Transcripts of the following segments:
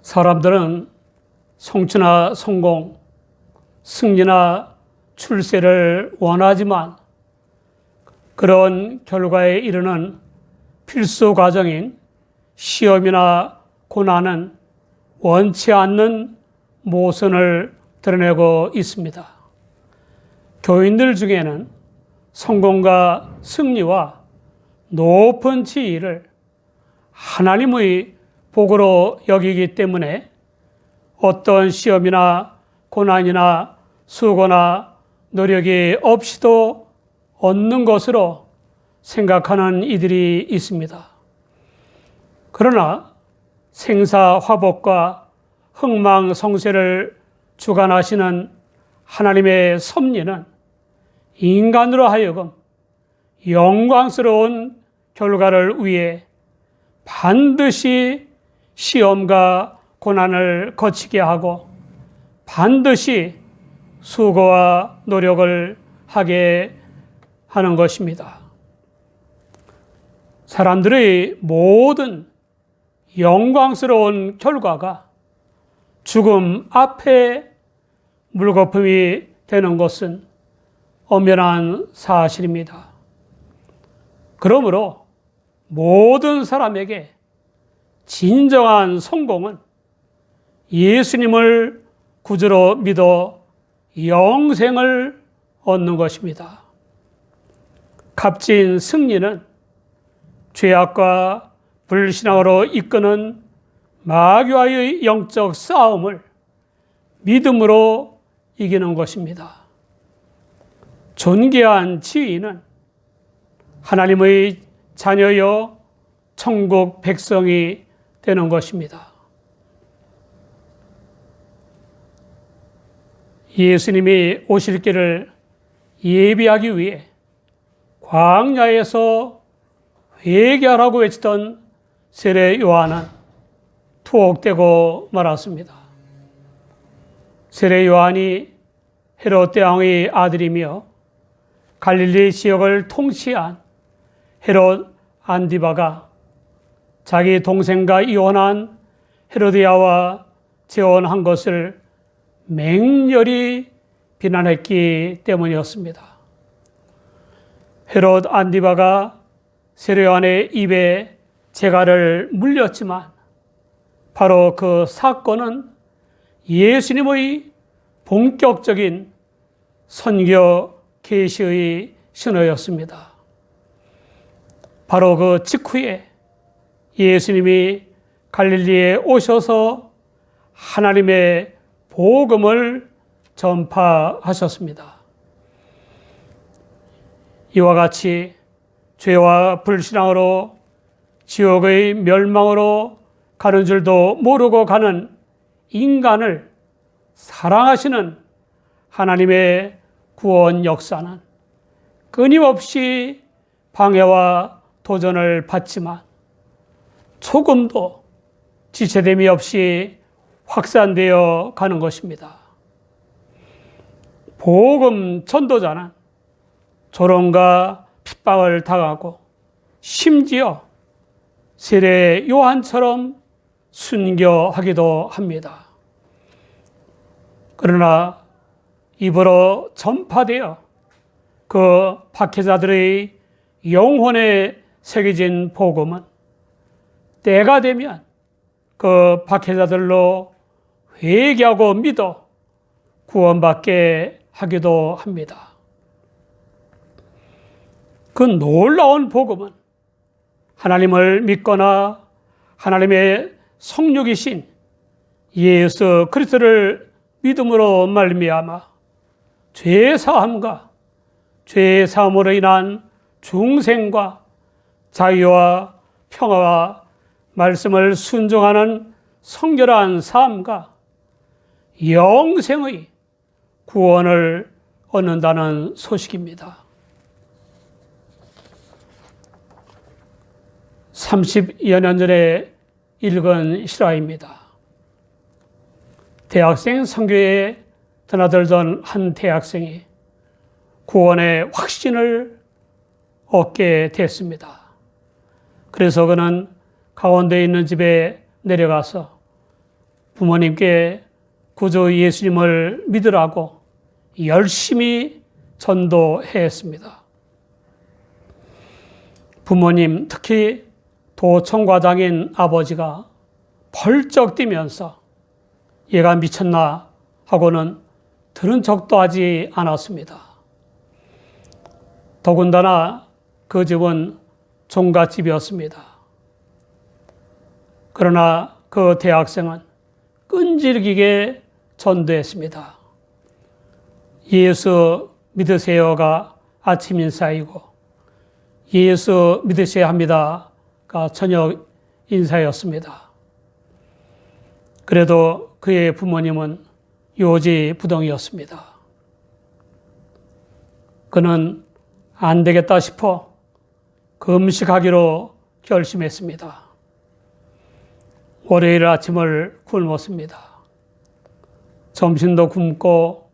사람들은 성취나 성공, 승리나 출세를 원하지만 그런 결과에 이르는 필수 과정인 시험이나 고난은 원치 않는 모순을 드러내고 있습니다. 교인들 중에는 성공과 승리와 높은 지위를 하나님의 복으로 여기기 때문에 어떤 시험이나 고난이나 수고나 노력이 없이도 얻는 것으로 생각하는 이들이 있습니다. 그러나 생사화복과 흥망성쇠를 주관하시는 하나님의 섭리는 인간으로 하여금 영광스러운 결과를 위해 반드시 시험과 고난을 거치게 하고 반드시 수고와 노력을 하게 하는 것입니다. 사람들의 모든 영광스러운 결과가 죽음 앞에 물거품이 되는 것은 엄연한 사실입니다. 그러므로 모든 사람에게 진정한 성공은 예수님을 구주로 믿어 영생을 얻는 것입니다. 값진 승리는 죄악과 불신앙으로 이끄는 마귀와의 영적 싸움을 믿음으로 이기는 것입니다. 존귀한 지위는 하나님의 자녀여 천국 백성이 되는 것입니다. 예수님이 오실 길을 예비하기 위해 광야에서 회개하라고 외치던 세례 요한은 투옥되고 말았습니다. 세례 요한이 헤롯 왕의 아들이며 갈릴리 지역을 통치한 헤롯 안디바가 자기 동생과 이혼한 헤로디아와 재혼한 것을 맹렬히 비난했기 때문이었습니다. 헤롯 안디바가 세례 요한의 입에 재갈을 물렸지만 바로 그 사건은 예수님의 본격적인 선교 계시의 신호였습니다. 바로 그 직후에 예수님이 갈릴리에 오셔서 하나님의 복음을 전파하셨습니다. 이와 같이 죄와 불신앙으로 지옥의 멸망으로 가는 줄도 모르고 가는 인간을 사랑하시는 하나님의 구원 역사는 끊임없이 방해와 도전을 받지만 조금도 지체됨이 없이 확산되어 가는 것입니다. 복음 전도자는 조롱과 핍박을 당하고 심지어 세례 요한처럼 순교하기도 합니다. 그러나 입으로 전파되어 그 박해자들의 영혼에 새겨진 복음은 때가 되면 그 박해자들로 회개하고 믿어 구원받게 하기도 합니다. 그 놀라운 복음은 하나님을 믿거나 하나님의 성육이신 예수 그리스도를 믿음으로 말미암아 죄 사함과 죄 사함으로 인한 중생과 자유와 평화와 말씀을 순종하는 성결한 삶과 영생의 구원을 얻는다는 소식입니다. 30여 년 전에 읽은 실화입니다. 대학생 선교에 드나들던 한 대학생이 구원의 확신을 얻게 됐습니다. 그래서 그는 강원도에 있는 집에 내려가서 부모님께 구주 예수님을 믿으라고 열심히 전도했습니다. 부모님, 특히 도청과장인 아버지가 벌쩍 뛰면서 얘가 미쳤나 하고는 들은 척도 하지 않았습니다. 더군다나 그 집은 종갓집이었습니다. 그러나 그 대학생은 끈질기게 전도했습니다. 예수 믿으세요가 아침 인사이고 예수 믿으셔야 합니다가 저녁 인사였습니다. 그래도 그의 부모님은 요지부동이었습니다. 그는 안 되겠다 싶어 금식하기로 결심했습니다. 월요일 아침을 굶었습니다. 점심도 굶고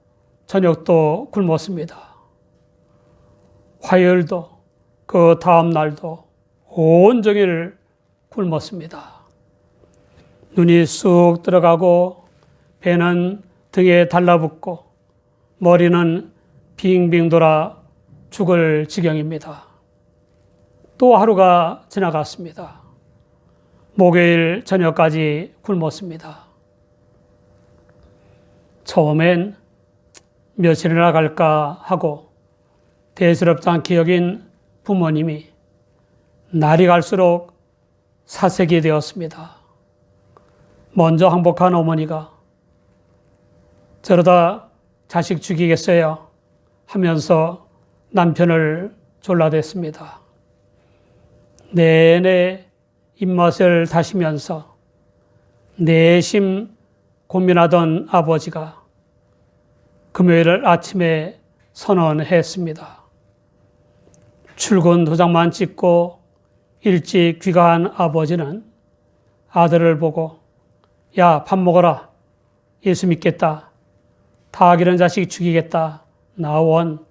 저녁도 굶었습니다. 화요일도 그 다음 날도 온종일 굶었습니다. 눈이 쑥 들어가고 배는 등에 달라붙고 머리는 빙빙 돌아 죽을 지경입니다. 또 하루가 지나갔습니다. 목요일 저녁까지 굶었습니다. 처음엔 며칠이나 갈까 하고 대수롭지 않게 여긴 부모님이 날이 갈수록 사색이 되었습니다. 먼저 항복한 어머니가 저러다 자식 죽이겠어요 하면서 남편을 졸라댔습니다. 내내 입맛을 다시면서 내심 고민하던 아버지가 금요일 아침에 선언했습니다. 출근 도장만 찍고 일찍 귀가한 아버지는 아들을 보고 야, 밥 먹어라. 예수 믿겠다. 다 기른 자식 죽이겠다. 나원했습니다.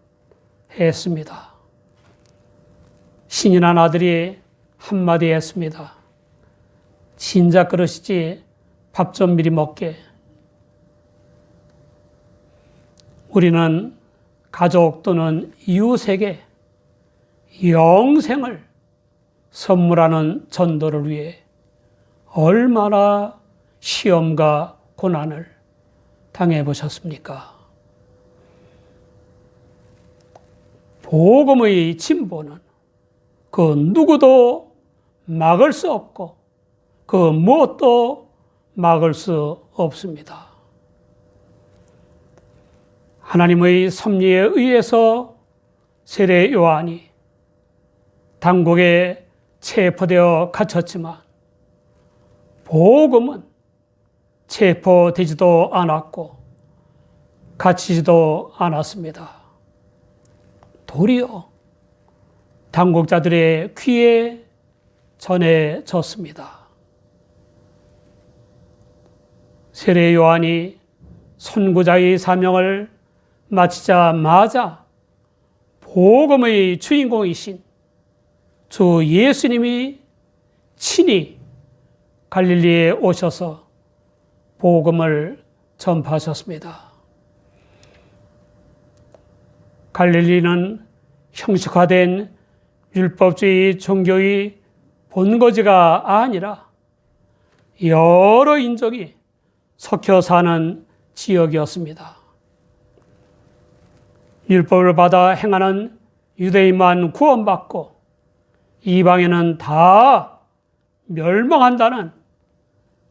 신이 난 아들이 한마디 했습니다. 진작 그러시지 밥 좀 미리 먹게. 우리는 가족 또는 이웃에게 영생을 선물하는 전도를 위해 얼마나 시험과 고난을 당해보셨습니까? 복음의 진보는 그 누구도 막을 수 없고 그 무엇도 막을 수 없습니다. 하나님의 섭리에 의해서 세례 요한이 당국에 체포되어 갇혔지만 복음은 체포되지도 않았고 갇히지도 않았습니다. 도리어 당국자들의 귀에 전해졌습니다. 세례 요한이 선구자의 사명을 마치자마자 복음의 주인공이신 주 예수님이 친히 갈릴리에 오셔서 복음을 전파하셨습니다. 갈릴리는 형식화된 율법주의 종교의 본거지가 아니라 여러 인종이 섞여 사는 지역이었습니다. 율법을 받아 행하는 유대인만 구원받고 이방인은 다 멸망한다는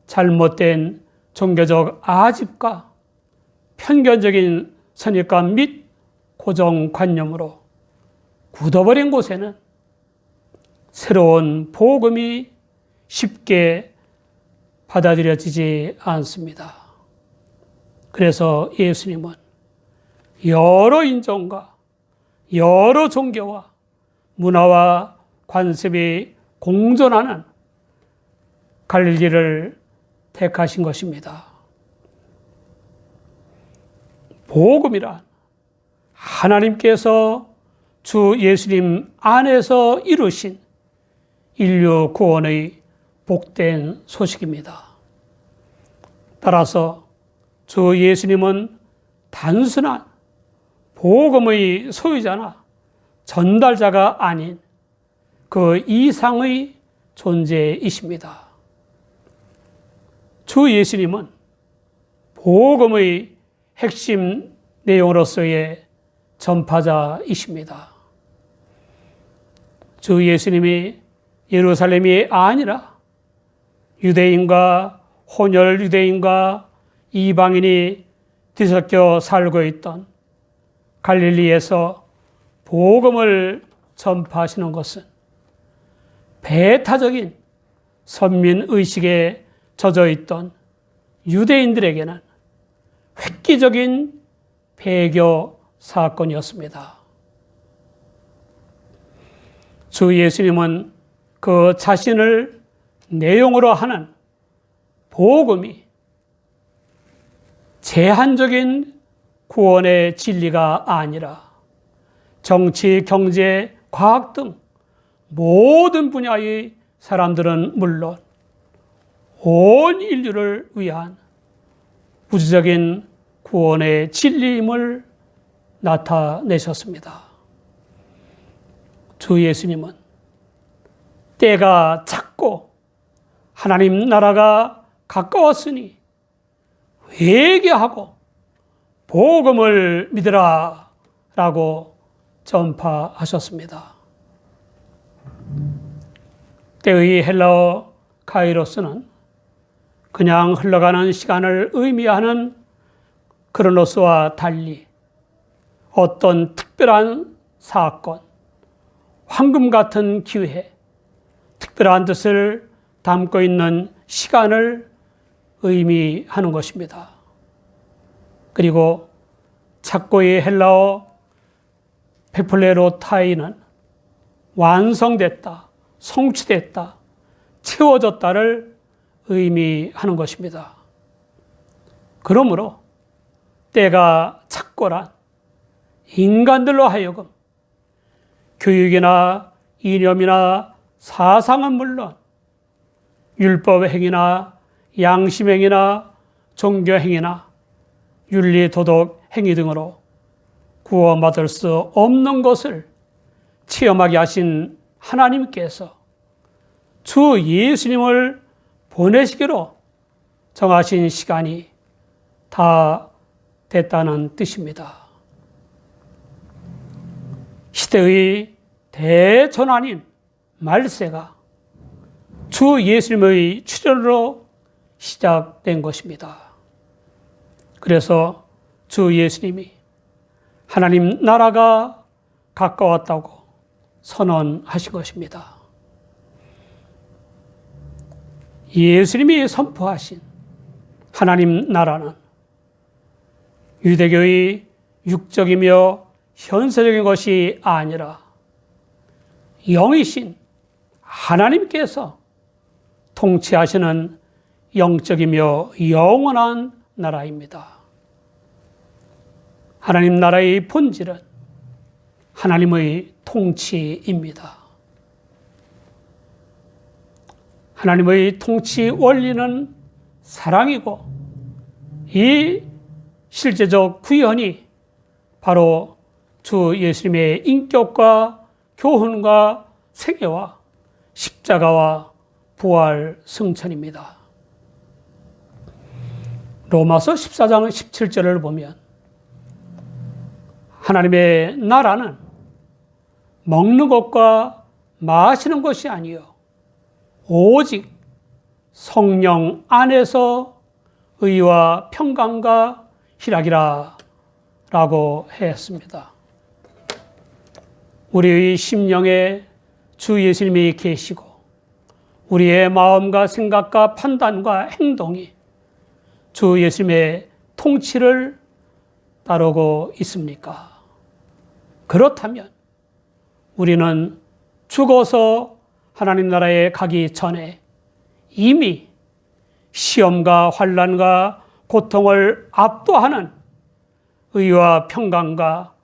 잘못된 종교적 아집과 편견적인 선입관 및 고정관념으로 굳어버린 곳에는 새로운 복음이 쉽게 받아들여지지 않습니다. 그래서 예수님은 여러 인종과 여러 종교와 문화와 관습이 공존하는 갈릴리를 택하신 것입니다. 복음이란 하나님께서 주 예수님 안에서 이루신 인류 구원의 복된 소식입니다. 따라서 주 예수님은 단순한 복음의 소유자나 전달자가 아닌 그 이상의 존재이십니다. 주 예수님은 복음의 핵심 내용으로서의 전파자이십니다. 주 예수님이 예루살렘이 아니라 유대인과 혼혈 유대인과 이방인이 뒤섞여 살고 있던 갈릴리에서 복음을 전파하시는 것은 배타적인 선민의식에 젖어 있던 유대인들에게는 획기적인 배교 사건이었습니다. 주 예수님은 그 자신을 내용으로 하는 복음이 제한적인 구원의 진리가 아니라 정치, 경제, 과학 등 모든 분야의 사람들은 물론 온 인류를 위한 우주적인 구원의 진리임을 나타내셨습니다. 주 예수님은 때가 찼고 하나님 나라가 가까웠으니 회개하고 복음을 믿으라 라고 전파하셨습니다. 때의 헬라어 카이로스는 그냥 흘러가는 시간을 의미하는 크로노스와 달리 어떤 특별한 사건, 황금 같은 기회, 특별한 뜻을 담고 있는 시간을 의미하는 것입니다. 그리고 착고의 헬라어 페플레로타이는 완성됐다, 성취됐다, 채워졌다를 의미하는 것입니다. 그러므로 때가 찼고란 인간들로 하여금 교육이나 이념이나 사상은 물론 율법행위나 양심행위나 종교행위나 윤리도덕 행위 등으로 구원받을 수 없는 것을 체험하게 하신 하나님께서 주 예수님을 보내시기로 정하신 시간이 다 됐다는 뜻입니다. 시대의 대전환인 말세가 주 예수님의 출현으로 시작된 것입니다. 그래서 주 예수님이 하나님 나라가 가까웠다고 선언하신 것입니다. 예수님이 선포하신 하나님 나라는 유대교의 육적이며 현세적인 것이 아니라 영이신 하나님께서 통치하시는 영적이며 영원한 나라입니다. 하나님 나라의 본질은 하나님의 통치입니다. 하나님의 통치 원리는 사랑이고 이 실제적 구현이 바로 주 예수님의 인격과 교훈과 생애와 십자가와 부활 승천입니다. 로마서 14장 17절을 보면 하나님의 나라는 먹는 것과 마시는 것이 아니요 오직 성령 안에서 의와 평강과 희락이라 라고 했습니다. 우리의 심령에 주 예수님이 계시고 우리의 마음과 생각과 판단과 행동이 주 예수님의 통치를 따르고 있습니까? 그렇다면 우리는 죽어서 하나님 나라에 가기 전에 이미 시험과 환난과 고통을 압도하는 의와 평강과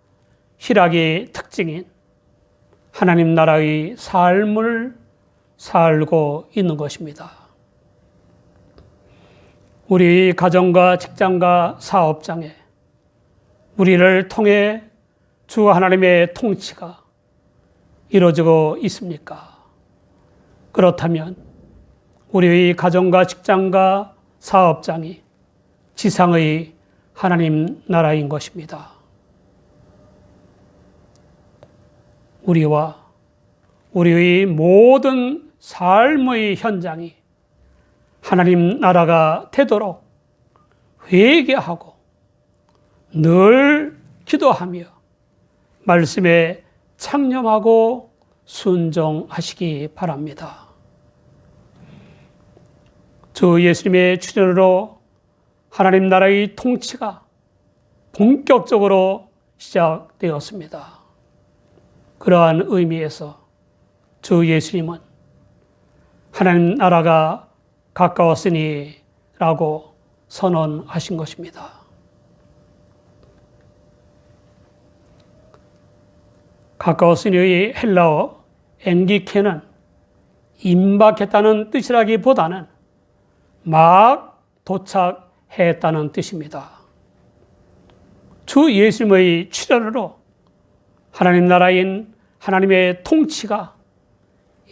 희락의 특징인 하나님 나라의 삶을 살고 있는 것입니다. 우리 가정과 직장과 사업장에 우리를 통해 주 하나님의 통치가 이루어지고 있습니까? 그렇다면 우리의 가정과 직장과 사업장이 지상의 하나님 나라인 것입니다. 우리와 우리의 모든 삶의 현장이 하나님 나라가 되도록 회개하고 늘 기도하며 말씀에 창념하고 순종하시기 바랍니다. 주 예수님의 출현으로 하나님 나라의 통치가 본격적으로 시작되었습니다. 그러한 의미에서 주 예수님은 하나님 나라가 가까웠으니 라고 선언하신 것입니다. 가까웠으니의 헬라어 엔기케는 임박했다는 뜻이라기보다는 막 도착했다는 뜻입니다. 주 예수님의 출현으로 하나님 나라인 하나님의 통치가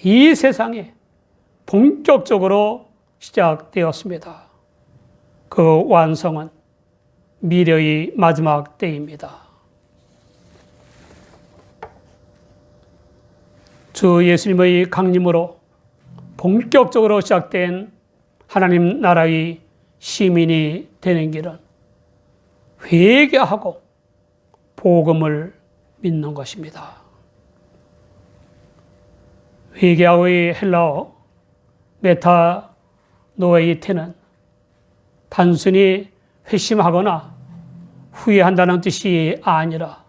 이 세상에 본격적으로 시작되었습니다. 그 완성은 미래의 마지막 때입니다. 주 예수님의 강림으로 본격적으로 시작된 하나님 나라의 시민이 되는 길은 회개하고 복음을 믿는 것입니다. 회개하고의 헬라어 메타노에이테는 단순히 회심하거나 후회한다는 뜻이 아니라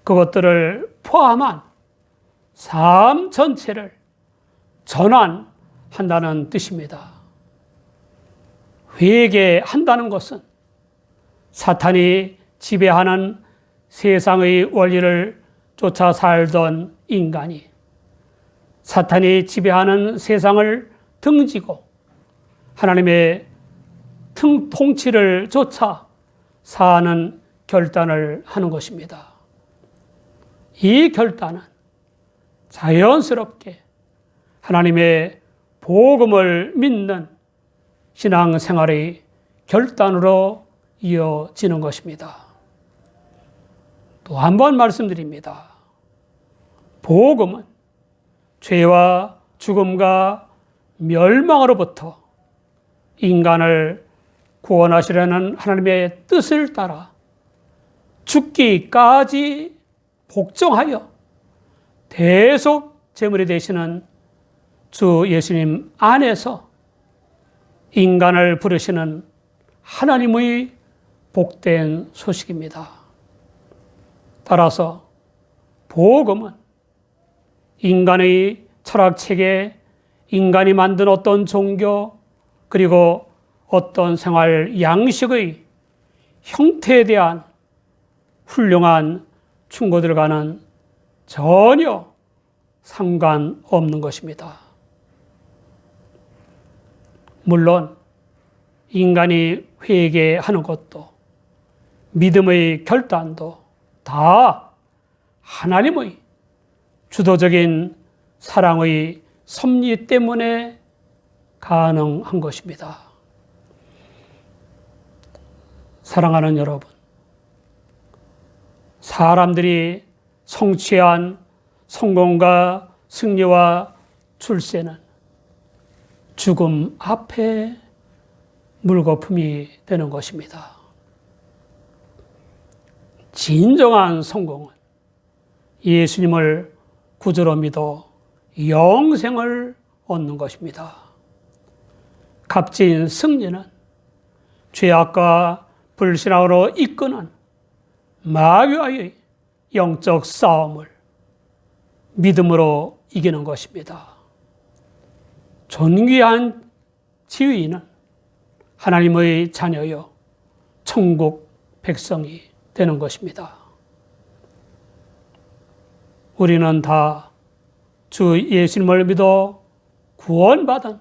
그것들을 포함한 삶 전체를 전환한다는 뜻입니다. 회개한다는 것은 사탄이 지배하는 세상의 원리를 쫓아 살던 인간이 사탄이 지배하는 세상을 등지고 하나님의 통치를 쫓아 사는 결단을 하는 것입니다. 이 결단은 자연스럽게 하나님의 복음을 믿는 신앙생활의 결단으로 이어지는 것입니다. 또 한 번 말씀드립니다. 복음은 죄와 죽음과 멸망으로부터 인간을 구원하시려는 하나님의 뜻을 따라 죽기까지 복종하여 대속 제물이 되시는 주 예수님 안에서 인간을 부르시는 하나님의 복된 소식입니다. 따라서 복음은 인간의 철학체계, 인간이 만든 어떤 종교, 그리고 어떤 생활 양식의 형태에 대한 훌륭한 충고들과는 전혀 상관없는 것입니다. 물론 인간이 회개하는 것도 믿음의 결단도 다 하나님의 주도적인 사랑의 섭리 때문에 가능한 것입니다. 사랑하는 여러분, 사람들이 성취한 성공과 승리와 출세는 죽음 앞에 물거품이 되는 것입니다. 진정한 성공은 예수님을 구주로 믿어 영생을 얻는 것입니다. 값진 승리는 죄악과 불신앙으로 이끄는 마귀와의 영적 싸움을 믿음으로 이기는 것입니다. 존귀한 지위는 하나님의 자녀여 천국 백성이 되는 것입니다. 우리는 다 주 예수님을 믿어 구원받은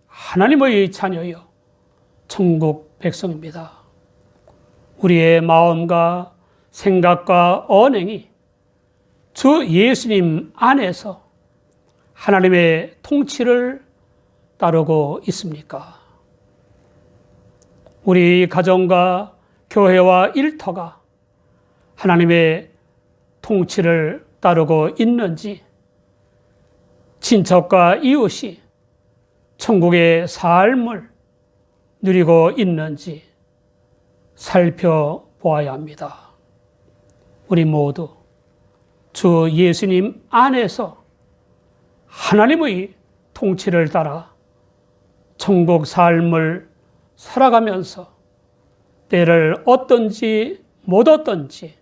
하나님의 자녀여 천국 백성입니다. 우리의 마음과 생각과 언행이 주 예수님 안에서 하나님의 통치를 따르고 있습니까? 우리 가정과 교회와 일터가 하나님의 통치를 따르고 있는지, 친척과 이웃이 천국의 삶을 누리고 있는지 살펴보아야 합니다. 우리 모두 주 예수님 안에서 하나님의 통치를 따라 천국 삶을 살아가면서 때를 얻든지 못 얻든지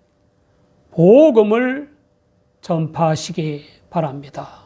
복음을 전파하시기 바랍니다.